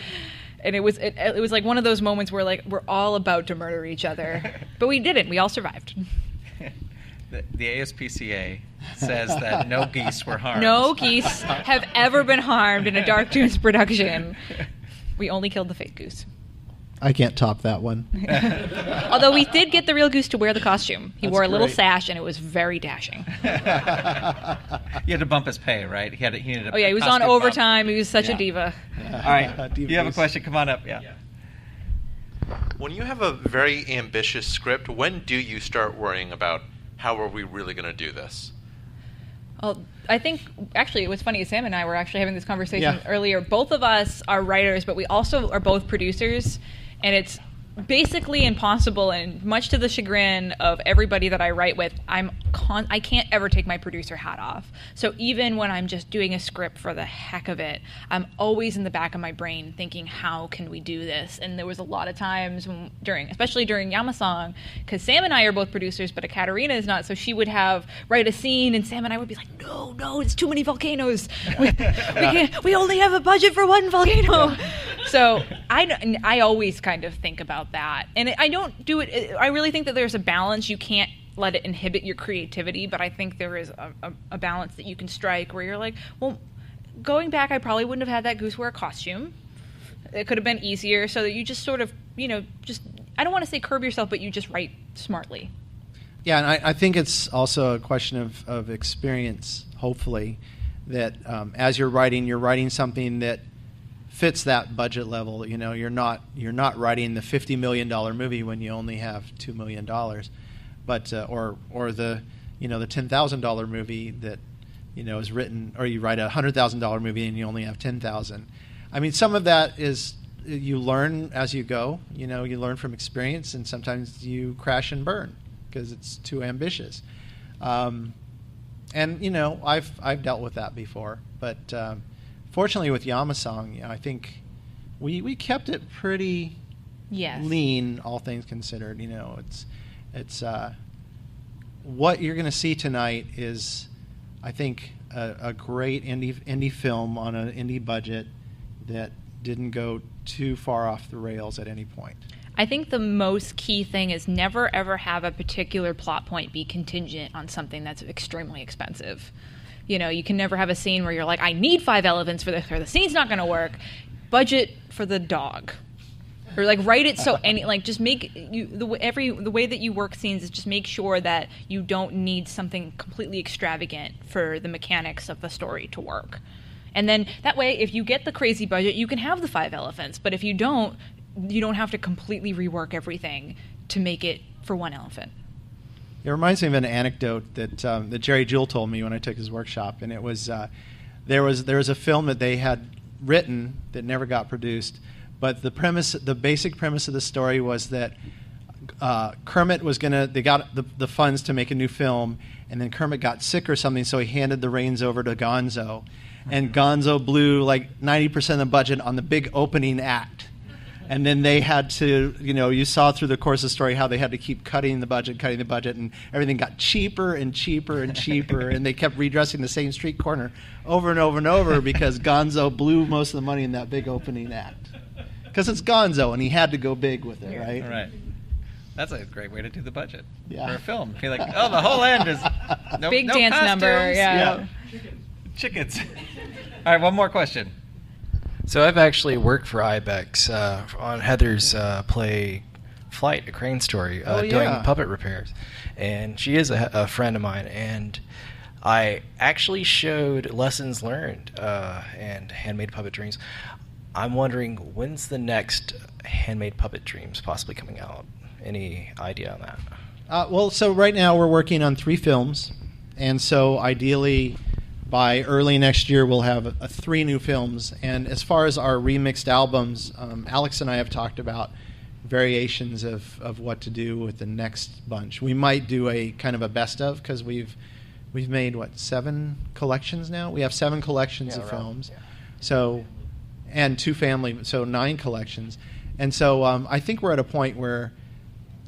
And it was like one of those moments where like we're all about to murder each other, but we didn't. We all survived. The ASPCA says that no geese were harmed. No geese have ever been harmed in a Dark Toons production. We only killed the fake goose. I can't top that one. Although we did get the real goose to wear the costume. He That's wore a little great. sash, and it was very dashing. You had to bump his pay, right? He needed Oh yeah, he was on costume overtime. He was such a Yeah. diva. bump. All right, you have a Divas. question? Come on up. Yeah. When you have a very ambitious script, when do you start worrying about how are we really going to do this? Well, I think, actually, it was funny. Sam and I were actually having this conversation Yeah. earlier. Both of us are writers, but we also are both producers, and it's basically impossible, and much to the chagrin of everybody that I write with, I can't ever take my producer hat off. So even when I'm just doing a script for the heck of it, I'm always in the back of my brain thinking, how can we do this? And there was a lot of times especially during Yamasong, because Sam and I are both producers, but Ekaterina is not, so she would write a scene, and Sam and I would be like, no, it's too many volcanoes. We only have a budget for one volcano. So I always kind of think about that. And I don't do it, I really think that there's a balance. You can't let it inhibit your creativity, but I think there is a balance that you can strike where you're like, well, going back, I probably wouldn't have had that goose wear a costume. It could have been easier, so that you just sort of, just, I don't want to say curb yourself, but you just write smartly. Yeah, and I think it's also a question of experience, hopefully, that as you're writing something that fits that budget level. You're not writing the $50 million movie when you only have $2 million, but or the the $10,000 movie that is written, or you write a $100,000 movie and you only have 10,000. I mean, some of that is you learn as you go. You learn from experience, and sometimes you crash and burn because it's too ambitious. And I've dealt with that before, but fortunately with Yamasong, I think we kept it pretty lean, all things considered. It's what you're going to see tonight is, I think, a great indie film on an indie budget that didn't go too far off the rails at any point. I think the most key thing is never ever have a particular plot point be contingent on something that's extremely expensive. You can never have a scene where you're like, I need 5 elephants for this, or the scene's not going to work. Budget for the dog, or like write it so just make the way that you work scenes is just make sure that you don't need something completely extravagant for the mechanics of the story to work. And then that way, if you get the crazy budget, you can have the 5 elephants. But if you don't, you don't have to completely rework everything to make it for one elephant. It reminds me of an anecdote that Jerry Jewell told me when I took his workshop, and it was there was a film that they had written that never got produced, but the basic premise of the story was that Kermit they got the funds to make a new film, and then Kermit got sick or something, so he handed the reins over to Gonzo, and Gonzo blew like 90% of the budget on the big opening act. And then they had to, you saw through the course of the story how they had to keep cutting the budget, and everything got cheaper and cheaper and cheaper, and they kept redressing the same street corner over and over and over because Gonzo blew most of the money in that big opening act. Because it's Gonzo, and he had to go big with it, right? Right. That's a great way to do the budget for Yeah. a film. Be like, oh, the whole end is Big no dance costumes. number, yeah. Chickens. All right, one more question. So I've actually worked for Ibex on Heather's play Flight, a crane story, doing puppet repairs. And she is a friend of mine. And I actually showed lessons learned and handmade puppet dreams. I'm wondering, when's the next handmade puppet dreams possibly coming out? Any idea on that? Well, so right now we're working on 3 films. And so ideally, by early next year, we'll have 3 new films. And as far as our remixed albums, Alex and I have talked about variations of what to do with the next bunch. We might do a kind of a best of, because we've made, 7 collections now? We have 7 collections of films. Yeah. So, and 2 family, so 9 collections. And so I think we're at a point where,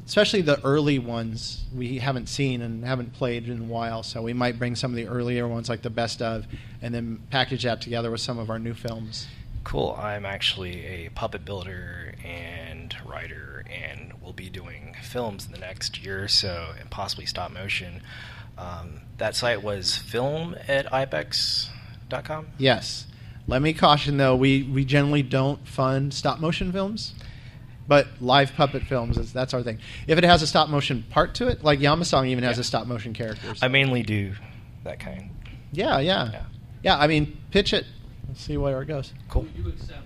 especially the early ones, we haven't seen and haven't played in a while, so we might bring some of the earlier ones, like the best of, and then package that together with some of our new films. Cool. I'm actually a puppet builder and writer, and we'll be doing films in the next year or so, and possibly stop motion. That site was film@ibex.com? Yes. Let me caution, though, we generally don't fund stop-motion films. But live puppet films, that's our thing. If it has a stop-motion part to it, like Yamasong even has a stop-motion character. So. I mainly do that kind. Yeah, I mean, pitch it. Let's see where it goes. Cool. You accept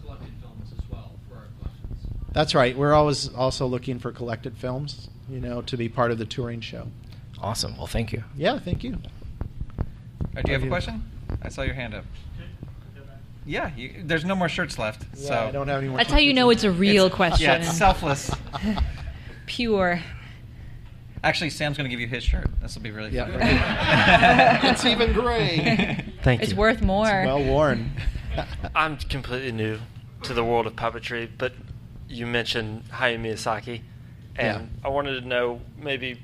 collected films as well for our collections. That's right. We're always also looking for collected films, to be part of the touring show. Awesome. Well, thank you. Yeah, thank you. Do you have a question? I saw your hand up. Yeah, there's no more shirts left. Yeah, so I don't have any more. That's how you know it's a real question. Yeah, it's selfless. Pure. Actually, Sam's going to give you his shirt. This will be really fun. It's even gray. Thank It's you. worth more. It's well worn. I'm completely new to the world of puppetry, but you mentioned Hayao Miyazaki, and I wanted to know maybe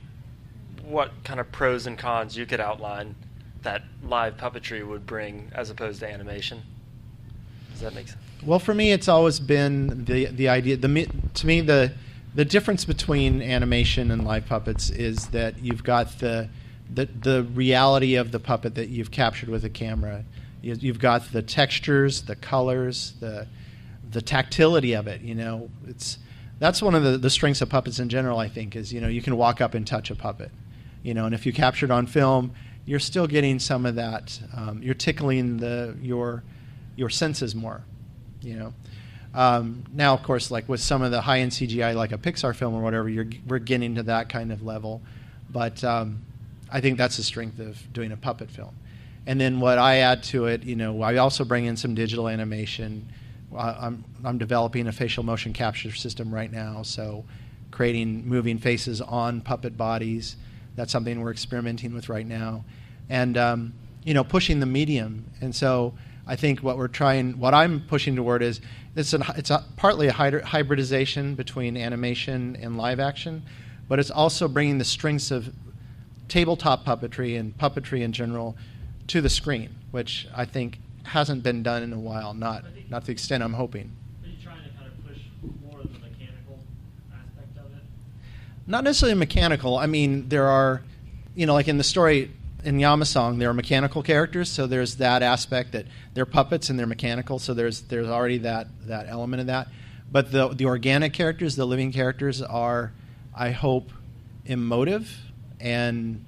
what kind of pros and cons you could outline that live puppetry would bring as opposed to animation. Does that make sense? Well, for me, it's always been the idea. To me, the difference between animation and live puppets is that you've got the reality of the puppet that you've captured with a camera. You've got the textures, the colors, the tactility of it. That's one of the strengths of puppets in general. I think is you can walk up and touch a puppet. And if you capture it on film, you're still getting some of that. You're tickling your senses more. Now, of course, like with some of the high-end CGI, like a Pixar film or whatever, we're getting to that kind of level. But I think that's the strength of doing a puppet film. And then what I add to it, I also bring in some digital animation. I'm developing a facial motion capture system right now, so creating moving faces on puppet bodies. That's something we're experimenting with right now, and pushing the medium. And so I think what I'm pushing toward is it's partly a hybridization between animation and live action, but it's also bringing the strengths of tabletop puppetry and puppetry in general to the screen, which I think hasn't been done in a while, not to the extent I'm hoping. Are you trying to kind of push more of the mechanical aspect of it? Not necessarily mechanical. I mean, there are, like in the story in Yamasong, there are mechanical characters, so there's that aspect that they're puppets and they're mechanical, so there's already that element of that. But the organic characters, the living characters are, I hope, emotive and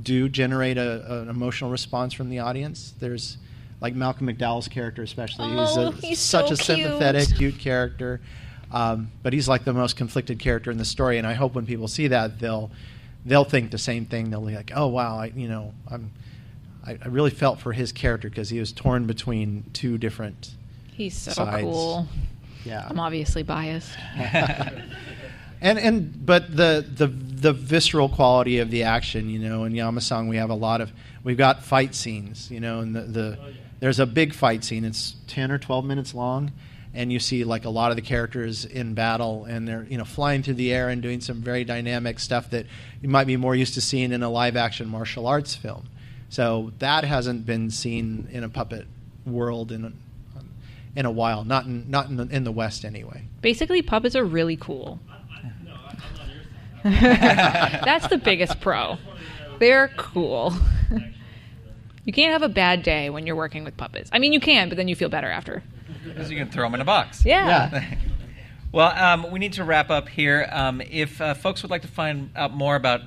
do generate an emotional response from the audience. There's like Malcolm McDowell's character especially. Oh, He's such so a sympathetic, cute character. But he's like the most conflicted character in the story, and I hope when people see that, they'll think the same thing. They'll be like, oh wow, I really felt for his character because he was torn between two different He's so sides. cool. Yeah. I'm obviously biased. But the visceral quality of the action, in Yamasong we've got fight scenes, and there's a big fight scene. It's 10 or 12 minutes long, and you see like a lot of the characters in battle, and they're flying through the air and doing some very dynamic stuff that you might be more used to seeing in a live action martial arts film. So that hasn't been seen in a puppet world in a while, not in the West anyway. Basically, puppets are really cool. That's the biggest pro. They're cool. You can't have a bad day when you're working with puppets. I mean, you can, but then you feel better after. Because you can throw them in a box. Yeah. Well, we need to wrap up here. If folks would like to find out more about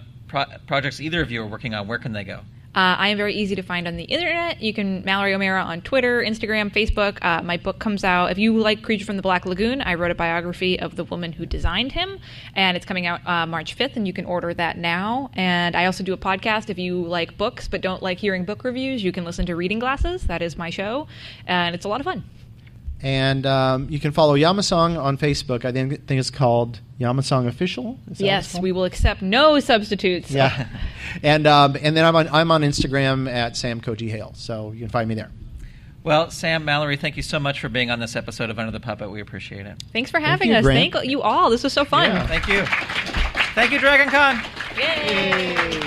projects either of you are working on, where can they go? I am very easy to find on the internet. You can Mallory O'Meara on Twitter, Instagram, Facebook. My book comes out. If you like Creature from the Black Lagoon, I wrote a biography of the woman who designed him, and it's coming out March 5th, and you can order that now. And I also do a podcast. If you like books but don't like hearing book reviews, you can listen to Reading Glasses. That is my show, and it's a lot of fun. And you can follow Yamasong on Facebook. I think it's called Yamasong Official. Yes, we will accept no substitutes. Yeah, and then I'm on Instagram at Sam Koji Hale, so you can find me there. Well, Sam, Mallory, thank you so much for being on this episode of Under the Puppet. We appreciate it. Thanks for having us. Grant. Thank you all. This was so fun. Yeah. Thank you. Thank you, Dragon Con. Yay.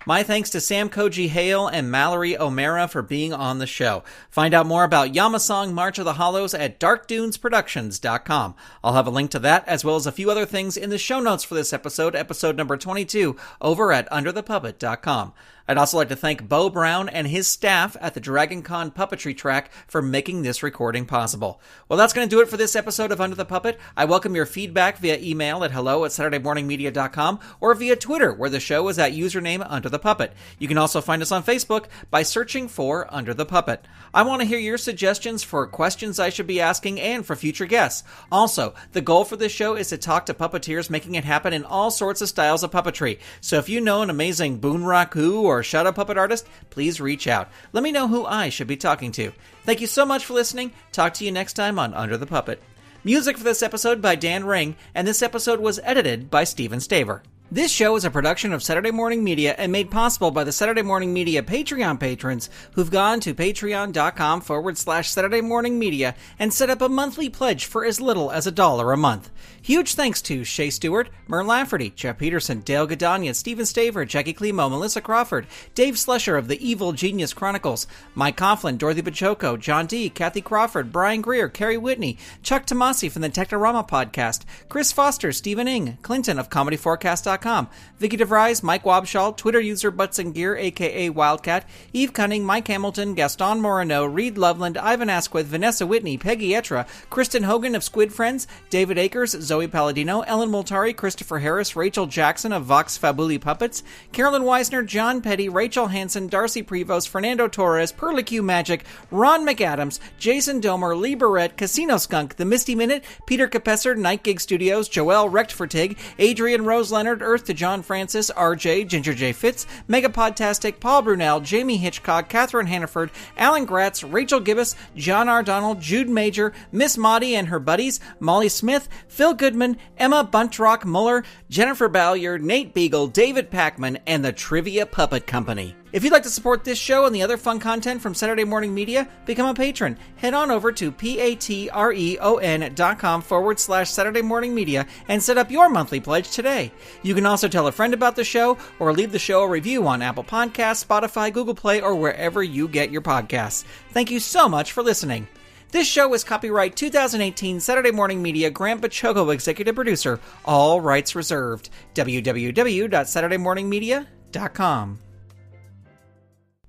My thanks to Sam Koji Hale and Mallory O'Meara for being on the show. Find out more about Yamasong March of the Hollows at darkdunesproductions.com. I'll have a link to that as well as a few other things in the show notes for this episode number 22, over at underthepuppet.com. I'd also like to thank Bo Brown and his staff at the Dragon Con Puppetry Track for making this recording possible. Well, that's going to do it for this episode of Under the Puppet. I welcome your feedback via email at hello@SaturdayMorningMedia.com or via Twitter, where the show is at username Under the Puppet. You can also find us on Facebook by searching for Under the Puppet. I want to hear your suggestions for questions I should be asking and for future guests. Also, the goal for this show is to talk to puppeteers making it happen in all sorts of styles of puppetry. So if you know an amazing Boonraku or Shadow Puppet artist, please reach out. Let me know who I should be talking to. Thank you so much for listening. Talk to you next time on Under the Puppet. Music for this episode by Dan Ring, and this episode was edited by Steven Staver. This show is a production of Saturday Morning Media and made possible by the Saturday Morning Media Patreon patrons who've gone to patreon.com/Saturday Morning Media and set up a monthly pledge for as little as $1 a month. Huge thanks to Shay Stewart, Myrn Lafferty, Jeff Peterson, Dale Gadania, Steven Staver, Jackie Klimo, Melissa Crawford, Dave Slusher of the Evil Genius Chronicles, Mike Coughlin, Dorothy Pachoco, John D., Kathy Crawford, Brian Greer, Carrie Whitney, Chuck Tomasi from the Technorama podcast, Chris Foster, Stephen Ing, Clinton of ComedyForecast.com, Vicky DeVries, Mike Wabshall, Twitter user Butts and Gear, aka Wildcat, Eve Cunning, Mike Hamilton, Gaston Moreno, Reed Loveland, Ivan Asquith, Vanessa Whitney, Peggy Etra, Kristen Hogan of Squid Friends, David Akers, Zoe Palladino, Ellen Multari, Christopher Harris, Rachel Jackson of Vox Fabuli Puppets, Carolyn Weisner, John Petty, Rachel Hansen, Darcy Prevost, Fernando Torres, Perlicue Magic, Ron McAdams, Jason Domer, Lee Barrett, Casino Skunk, The Misty Minute, Peter Capesser, Night Gig Studios, Joelle Rechtfertig, Adrian Rose Leonard, Earth to John Francis, RJ, Ginger J. Fitz, Megapodtastic, Paul Brunel, Jamie Hitchcock, Catherine Hannaford, Alan Gratz, Rachel Gibbous, John R. Donald, Jude Major, Miss Maudie and her buddies, Molly Smith, Phil Goodman, Emma Buntrock Muller, Jennifer Ballier, Nate Beagle, David Packman, and the Trivia Puppet Company. If you'd like to support this show and the other fun content from Saturday Morning Media, become a patron. Head on over to patreon.com/Saturday Morning Media and set up your monthly pledge today. You can also tell a friend about the show or leave the show a review on Apple Podcasts, Spotify, Google Play, or wherever you get your podcasts. Thank you so much for listening. This show is copyright 2018 Saturday Morning Media, Grant Bachogo, executive producer, all rights reserved. www.SaturdayMorningMedia.com.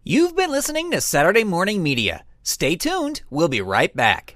You've been listening to Saturday Morning Media. Stay tuned. We'll be right back.